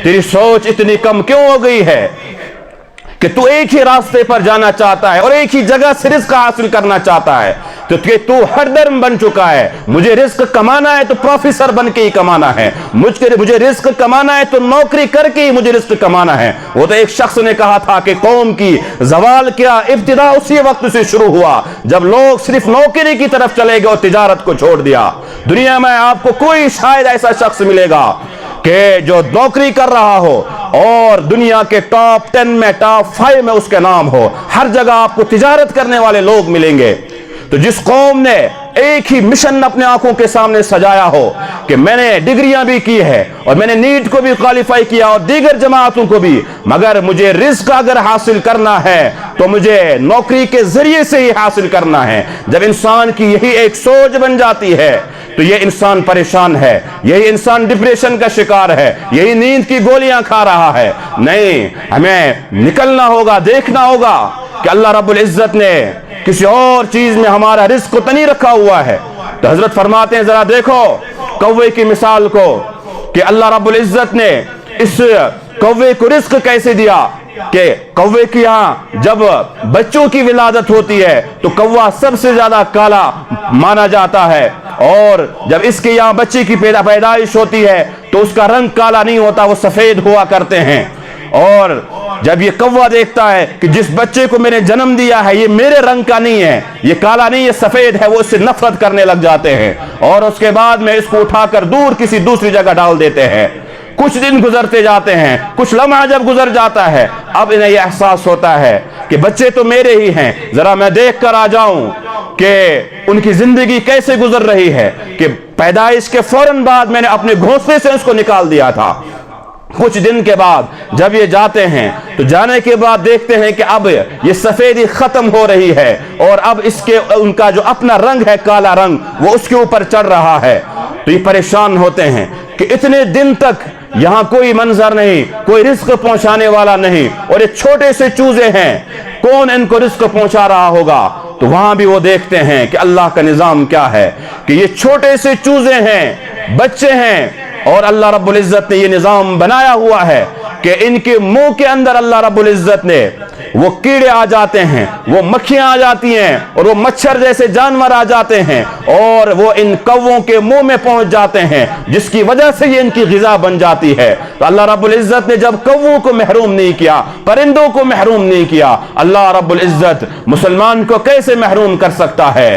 तेरी सोच इतनी कम क्यों हो गई है कि तू एक ही रास्ते पर जाना चाहता है और एक ही जगह से रिस्क हासिल करना चाहता है। तो तू हर धर्म बन चुका है। मुझे रिस्क कमाना है तो प्रोफेसर बन के ही कमाना है, मुझे रिस्क कमाना है तो नौकरी करके ही मुझे रिस्क कमाना है। वो तो एक शख्स ने कहा था कि कौम की जवाल क्या इब्तिदा उसी वक्त से शुरू हुआ जब लोग सिर्फ नौकरी की तरफ चले गए और तिजारत को छोड़ दिया। दुनिया में आपको कोई शायद ऐसा शख्स मिलेगा कि जो नौकरी कर रहा हो और दुनिया के टॉप 10 में टॉप 5 में उसके नाम हो। हर जगह आपको तिजारत करने वाले लोग मिलेंगे। तो जिस कौम ने एक ही मिशन अपने आंखों के सामने सजाया हो कि मैंने डिग्रियां भी की है और मैंने नीट को भी क्वालिफाई किया और दीगर जमातों को भी, मगर मुझे रिस्क अगर हासिल करना है तो मुझे नौकरी के जरिए से ही हासिल करना है। जब इंसान की यही एक सोच बन जाती है तो ये इंसान परेशान है, यही इंसान डिप्रेशन का शिकार है, यही नींद की गोलियां खा रहा है। नहीं, हमें निकलना होगा, देखना होगा कि अल्लाह रब्बुल इज्जत ने किसी और चीज में हमारा रिस्क तो नहीं रखा हुआ है। तो हजरत फरमाते हैं जरा देखो कौवे की मिसाल को कि अल्लाह रब्बुल इज्जत ने इस कौवे को रिस्क कैसे दिया कि कौवे की यहाँ जब बच्चों की विलादत होती है तो कौवा सबसे ज्यादा काला माना जाता है और जब इसके यहाँ बच्चे की पैदाइश होती है तो उसका रंग काला नहीं होता, वो सफेद हुआ करते हैं। और जब ये कौवा देखता है कि जिस बच्चे को मैंने जन्म दिया है ये मेरे रंग का नहीं है, ये काला नहीं, ये सफेद है, वो इससे नफरत करने लग जाते हैं और उसके बाद में इसको उठाकर दूर किसी दूसरी जगह डाल देते हैं। कुछ दिन गुजरते जाते हैं, कुछ लम्हा जब गुजर जाता है अब इन्हें यह एहसास होता है कि बच्चे तो मेरे ही हैं, जरा मैं देख कर आ जाऊं कि उनकी जिंदगी कैसे गुजर रही है कि पैदाइश के फौरन बाद मैंने अपने घोंसले से उसको निकाल दिया था। कुछ दिन के बाद जब ये जाते हैं तो जाने के बाद देखते हैं कि अब ये सफेदी खत्म हो रही है और अब इसके उनका जो अपना रंग है काला रंग वो उसके ऊपर चढ़ रहा है। तो ये परेशान होते हैं कि इतने दिन तक यहाँ कोई मंजर नहीं, कोई रिस्क पहुंचाने वाला नहीं और ये छोटे से चूजे हैं, कौन इनको रिस्क पहुंचा रहा होगा। तो वहां भी वो देखते हैं कि अल्लाह का निजाम क्या है कि ये छोटे से चूजे हैं, बच्चे हैं और अल्लाह रब्बुल इज्जत ने ये निजाम बनाया हुआ है कि इनके मुंह के अंदर अल्लाह रब्बुल इज्जत ने वो कीड़े आ जाते हैं, वो मक्खियां आ जाती हैं और वो मच्छर जैसे जानवर आ जाते हैं और वो इन कौवों के मुंह में पहुंच जाते हैं जिसकी वजह से ये इनकी ग़िज़ा बन जाती है। तो अल्लाह रब्बुल इज्जत ने जब कौवों को महरूम नहीं किया, परिंदों को महरूम नहीं किया, अल्लाह रब्बुल इज्जत मुसलमान को कैसे महरूम कर सकता है।